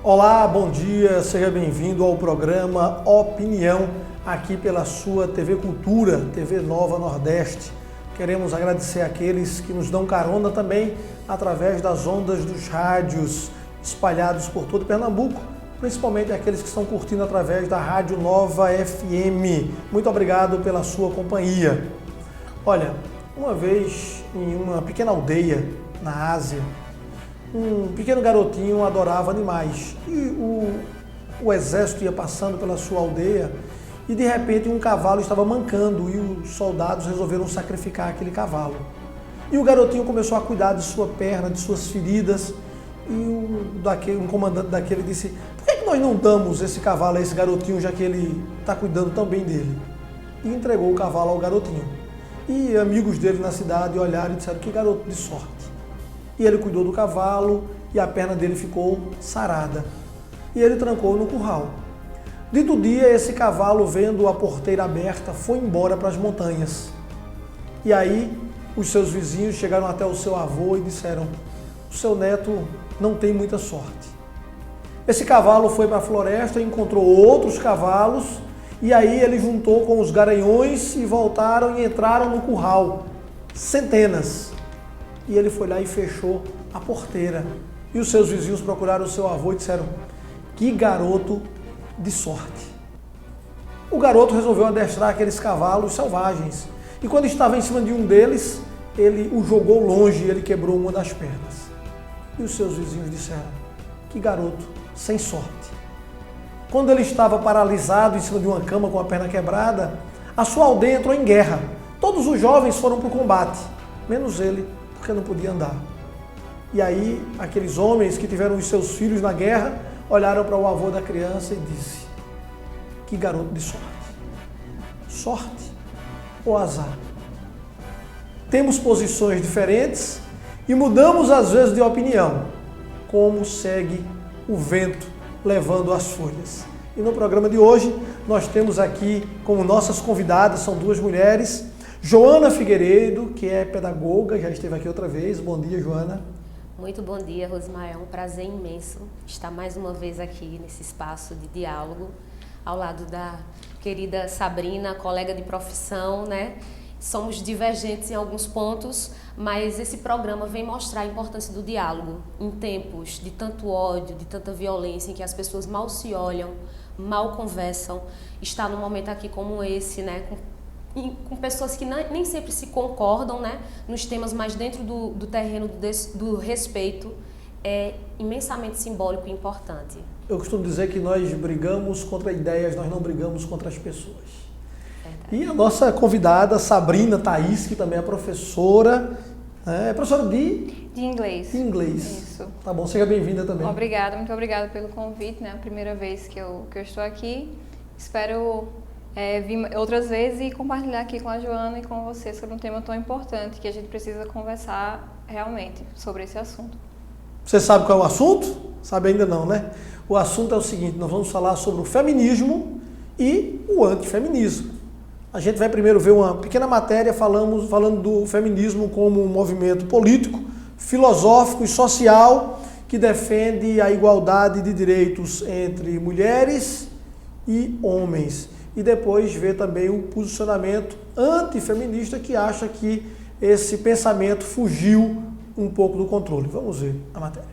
Olá, bom dia, seja bem-vindo ao programa Opinião, aqui pela sua TV Cultura, TV Nova Nordeste. Queremos agradecer àqueles que nos dão carona também através das ondas dos rádios espalhados por todo Pernambuco, principalmente aqueles que estão curtindo através da Rádio Nova FM. Muito obrigado pela sua companhia. Olha, uma vez em uma pequena aldeia na Ásia, um pequeno garotinho adorava animais e o exército ia passando pela sua aldeia e de repente um cavalo estava mancando e os soldados resolveram sacrificar aquele cavalo. E o garotinho começou a cuidar de sua perna, de suas feridas e um comandante daquele disse: por que nós não damos esse cavalo a esse garotinho, já que ele está cuidando tão bem dele? E entregou o cavalo ao garotinho. E amigos dele na cidade olharam e disseram: que garoto de sorte. E ele cuidou do cavalo e a perna dele ficou sarada. E ele trancou no curral. Dito dia, esse cavalo, vendo a porteira aberta, foi embora para as montanhas. E aí, os seus vizinhos chegaram até o seu avô e disseram: o seu neto não tem muita sorte. Esse cavalo foi para a floresta e encontrou outros cavalos, e aí ele juntou com os garanhões e voltaram e entraram no curral, centenas. E ele foi lá e fechou a porteira. E os seus vizinhos procuraram o seu avô e disseram: que garoto de sorte. O garoto resolveu adestrar aqueles cavalos selvagens. E quando estava em cima de um deles, ele o jogou longe e ele quebrou uma das pernas. E os seus vizinhos disseram: que garoto sem sorte. Quando ele estava paralisado em cima de uma cama com a perna quebrada, a sua aldeia entrou em guerra. Todos os jovens foram para o combate, menos ele, porque não podia andar. E aí, aqueles homens que tiveram os seus filhos na guerra, olharam para o avô da criança e disse: que garoto de sorte. Sorte ou azar? Temos posições diferentes e mudamos às vezes de opinião, como segue o vento levando as folhas. E no programa de hoje, nós temos aqui como nossas convidadas, são duas mulheres: Joana Figueiredo, que é pedagoga, já esteve aqui outra vez. Bom dia, Joana. Muito bom dia, Rosmar. É um prazer imenso estar mais uma vez aqui nesse espaço de diálogo, ao lado da querida Sabrina, colega de profissão, né? Somos divergentes em alguns pontos, mas esse programa vem mostrar a importância do diálogo em tempos de tanto ódio, de tanta violência, em que as pessoas mal se olham, mal conversam. Estar num momento aqui como esse, né? Com pessoas que nem sempre se concordam, né, nos temas, mas dentro do terreno do respeito, é imensamente simbólico e importante. Eu costumo dizer que nós brigamos contra ideias, nós não brigamos contra as pessoas. Verdade. E a nossa convidada, Sabrina Thaís, que também é professora, é professora de inglês. De inglês. Isso. Tá bom, seja bem-vinda também. Obrigada, muito obrigada pelo convite, né, a primeira vez que eu estou aqui. Espero vir outras vezes e compartilhar aqui com a Joana e com você sobre um tema tão importante que a gente precisa conversar realmente sobre esse assunto. Você sabe qual é o assunto? Sabe ainda não, né? O assunto é o seguinte: nós vamos falar sobre o feminismo e o antifeminismo. A gente vai primeiro ver uma pequena matéria falando do feminismo como um movimento político, filosófico e social que defende a igualdade de direitos entre mulheres e homens. E depois ver também o posicionamento antifeminista que acha que esse pensamento fugiu um pouco do controle. Vamos ver a matéria.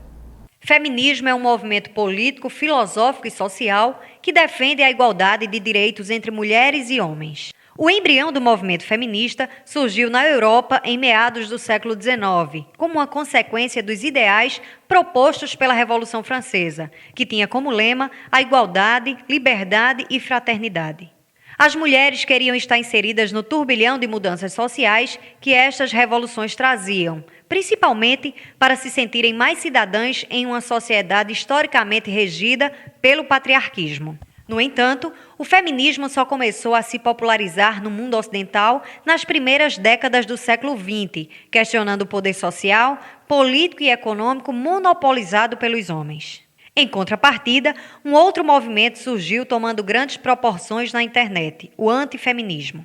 Feminismo é um movimento político, filosófico e social que defende a igualdade de direitos entre mulheres e homens. O embrião do movimento feminista surgiu na Europa em meados do século XIX, como uma consequência dos ideais propostos pela Revolução Francesa, que tinha como lema a igualdade, liberdade e fraternidade. As mulheres queriam estar inseridas no turbilhão de mudanças sociais que estas revoluções traziam, principalmente para se sentirem mais cidadãs em uma sociedade historicamente regida pelo patriarquismo. No entanto, o feminismo só começou a se popularizar no mundo ocidental nas primeiras décadas do século XX, questionando o poder social, político e econômico monopolizado pelos homens. Em contrapartida, um outro movimento surgiu tomando grandes proporções na internet, o antifeminismo.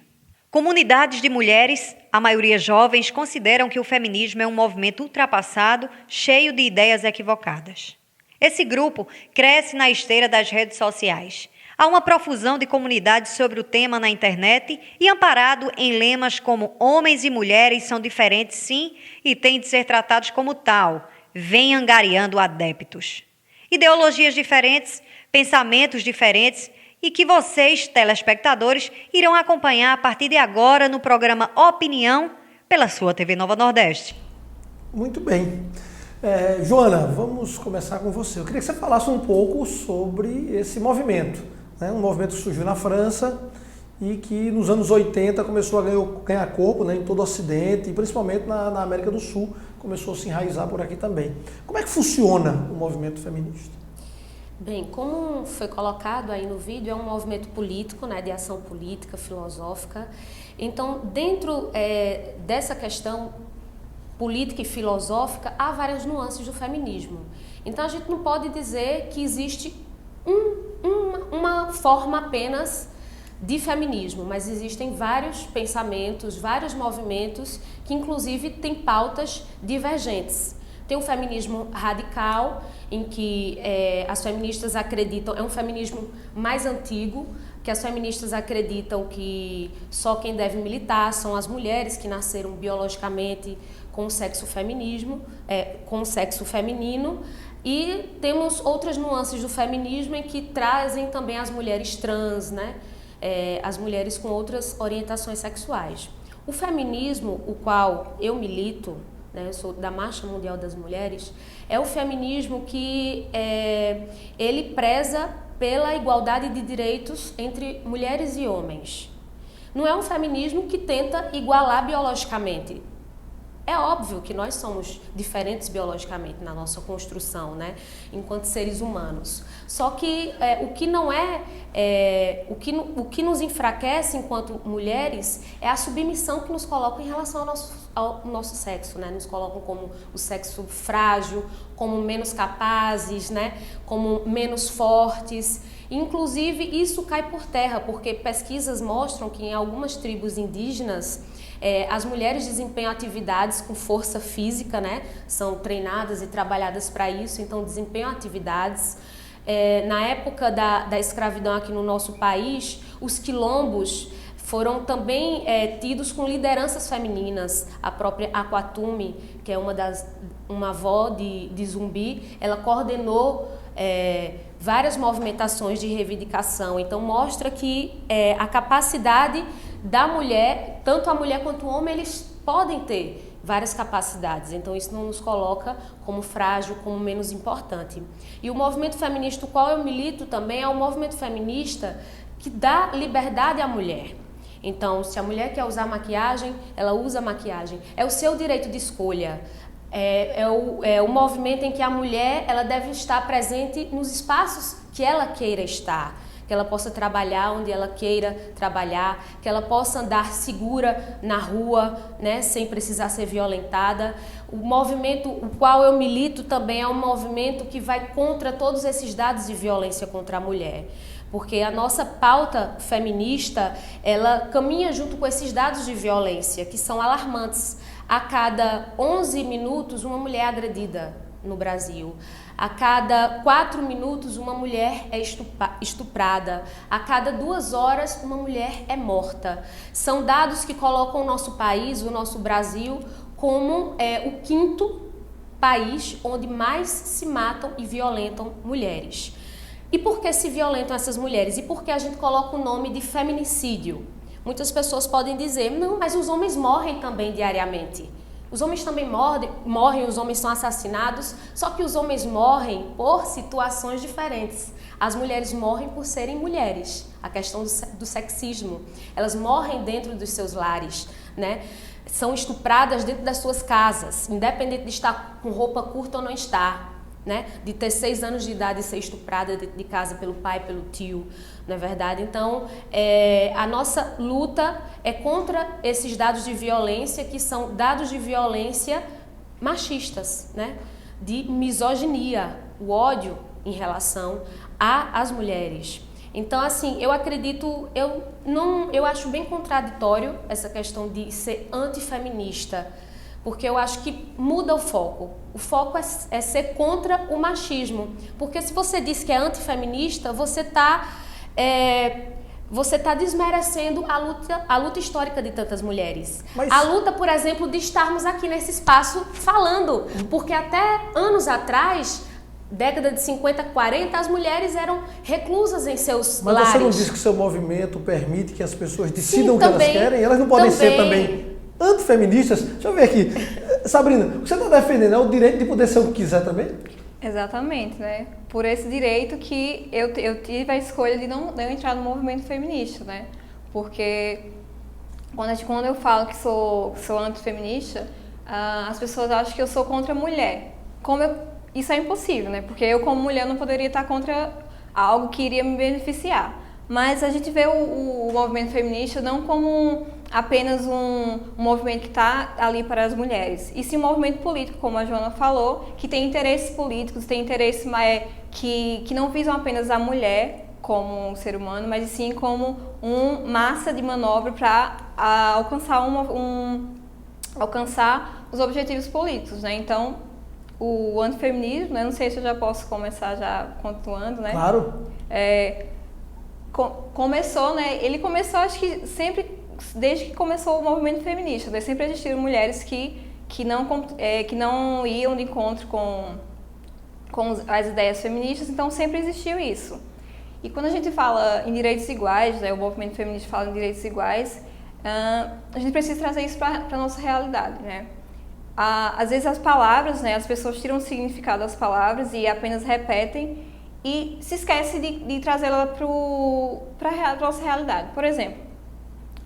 Comunidades de mulheres, a maioria jovens, consideram que o feminismo é um movimento ultrapassado, cheio de ideias equivocadas. Esse grupo cresce na esteira das redes sociais. Há uma profusão de comunidades sobre o tema na internet e amparado em lemas como homens e mulheres são diferentes sim e têm de ser tratados como tal, vem angariando adeptos. Ideologias diferentes, pensamentos diferentes e que vocês, telespectadores, irão acompanhar a partir de agora no programa Opinião pela sua TV Nova Nordeste. Muito bem. Joana, vamos começar com você. Eu queria que você falasse um pouco sobre esse movimento, né? Um movimento que surgiu na França e que nos anos 80 começou a ganhar corpo, né, em todo o Ocidente e principalmente na América do Sul, começou a se enraizar por aqui também. Como é que funciona o movimento feminista? Bem, como foi colocado aí no vídeo, é um movimento político, né, de ação política, filosófica. Então, dentro dessa questão política e filosófica, há várias nuances do feminismo. Então, a gente não pode dizer que existe uma forma apenas de feminismo, mas existem vários pensamentos, vários movimentos que, inclusive, têm pautas divergentes. Tem um feminismo radical, em que as feministas acreditam, é um feminismo mais antigo, que as feministas acreditam que só quem deve militar são as mulheres que nasceram biologicamente com o sexo feminino. E temos outras nuances do feminismo em que trazem também as mulheres trans, né? As mulheres com outras orientações sexuais. O feminismo, o qual eu milito, eu sou da Marcha Mundial das Mulheres, é o feminismo que ele preza pela igualdade de direitos entre mulheres e homens. Não é um feminismo que tenta igualar biologicamente. É óbvio que nós somos diferentes biologicamente na nossa construção, né, enquanto seres humanos. Só que o que nos enfraquece enquanto mulheres é a submissão que nos colocam em relação ao nosso sexo, né? Nos colocam como o sexo frágil, como menos capazes, né? Como menos fortes. Inclusive, isso cai por terra, porque pesquisas mostram que em algumas tribos indígenas as mulheres desempenham atividades com força física, né? São treinadas e trabalhadas para isso, então desempenham atividades. Na época da escravidão aqui no nosso país, os quilombos foram também tidos com lideranças femininas. A própria Aquatume, que é uma avó de Zumbi, ela coordenou várias movimentações de reivindicação. Então mostra que a capacidade da mulher, tanto a mulher quanto o homem, eles podem ter várias capacidades. Então isso não nos coloca como frágil, como menos importante. E o movimento feminista, o qual eu milito também, é um movimento feminista que dá liberdade à mulher. Então, se a mulher quer usar maquiagem, ela usa maquiagem. É o seu direito de escolha. É o movimento em que a mulher ela deve estar presente nos espaços que ela queira estar, que ela possa trabalhar onde ela queira trabalhar, que ela possa andar segura na rua, né, sem precisar ser violentada. O movimento o qual eu milito também é um movimento que vai contra todos esses dados de violência contra a mulher. Porque a nossa pauta feminista, ela caminha junto com esses dados de violência, que são alarmantes. A cada 11 minutos, uma mulher é agredida no Brasil. A cada 4 minutos, uma mulher é estuprada. A cada 2 horas, uma mulher é morta. São dados que colocam o nosso país, o nosso Brasil, como o 5º país onde mais se matam e violentam mulheres. E por que se violentam essas mulheres? E por que a gente coloca o nome de feminicídio? Muitas pessoas podem dizer, não, mas os homens morrem também diariamente. Os homens também morrem, os homens são assassinados, só que os homens morrem por situações diferentes. As mulheres morrem por serem mulheres, a questão do sexismo. Elas morrem dentro dos seus lares, né? São estupradas dentro das suas casas, independente de estar com roupa curta ou não estar. Né? De ter 6 anos de idade e ser estuprada dentro de casa pelo pai, pelo tio, não é verdade? Então, a nossa luta é contra esses dados de violência, que são dados de violência machistas, né? De misoginia, o ódio em relação às mulheres. Então, assim, eu acredito, eu acho bem contraditório essa questão de ser antifeminista, porque eu acho que muda o foco. O foco é ser contra o machismo, porque se você diz que é antifeminista, você está desmerecendo a luta histórica de tantas mulheres. Mas... A luta, por exemplo, de estarmos aqui nesse espaço falando, porque até anos atrás, década de 50, 40, as mulheres eram reclusas em seus lares. Mas você não diz que seu movimento permite que as pessoas decidam o que também, elas querem? Elas não podem ser também antifeministas? Deixa eu ver aqui. Sabrina, o que você está defendendo é o direito de poder ser o que quiser também? Exatamente, né? Por esse direito que eu tive a escolha de não entrar no movimento feminista, né? Porque quando eu falo que sou antifeminista, as pessoas acham que eu sou contra a mulher. Isso é impossível, né? Porque eu, como mulher, não poderia estar contra algo que iria me beneficiar. Mas a gente vê o movimento feminista não como apenas um movimento que está ali para as mulheres, e sim um movimento político, como a Joana falou, que tem interesses políticos, tem interesses que não visam apenas a mulher como um ser humano, mas sim como massa de manobra para alcançar os objetivos políticos, né? Então, o antifeminismo, né? Não sei se eu já posso começar já continuando, né? Claro. Começou, né? Ele começou, acho que sempre, desde que começou o movimento feminista, né? Sempre existiram mulheres que não iam de encontro com as ideias feministas, então sempre existiu isso. E quando a gente fala em direitos iguais, né? O movimento feminista fala em direitos iguais, a gente precisa trazer isso para a nossa realidade, né? Às vezes as palavras, né? As pessoas tiram o significado das palavras e apenas repetem e se esquece de trazê-la para a nossa realidade. Por exemplo,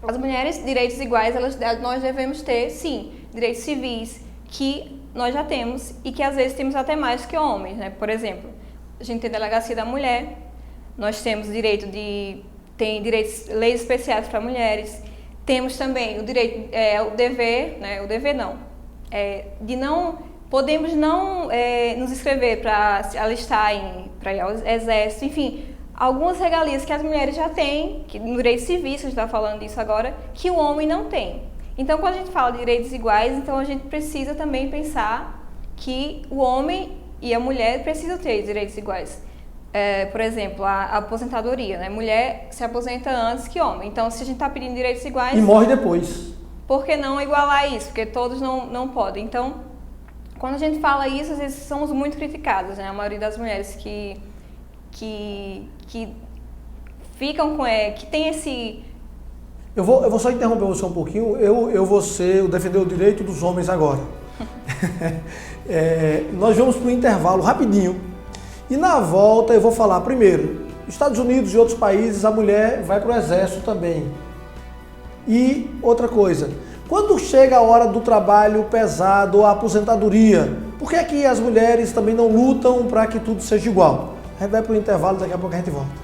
as mulheres, direitos iguais, nós devemos ter, sim, direitos civis, que nós já temos e que às vezes temos até mais que homens, né? Por exemplo, a gente tem delegacia da mulher, nós temos leis especiais para mulheres, temos também o direito, o dever, né? O dever não, podemos não nos inscrever para alistar para ir ao exército, enfim, algumas regalias que as mulheres já têm, que no direito civil, a gente está falando disso agora, que o homem não tem. Então, quando a gente fala de direitos iguais, então a gente precisa também pensar que o homem e a mulher precisam ter direitos iguais. Por exemplo, a aposentadoria, né? Mulher se aposenta antes que homem. Então, se a gente está pedindo direitos iguais... E morre depois. Por que não igualar isso? Porque todos não podem. Então, quando a gente fala isso, às vezes somos muito criticadas, né? A maioria das mulheres que ficam com... que tem esse... Eu vou só interromper você um pouquinho. Eu vou defender o direito dos homens agora. Nós vamos para o intervalo rapidinho. E na volta eu vou falar primeiro, Estados Unidos e outros países, a mulher vai para o exército também. E outra coisa, quando chega a hora do trabalho pesado, a aposentadoria, por que é que as mulheres também não lutam para que tudo seja igual? A gente vai para o intervalo, daqui a pouco a gente volta.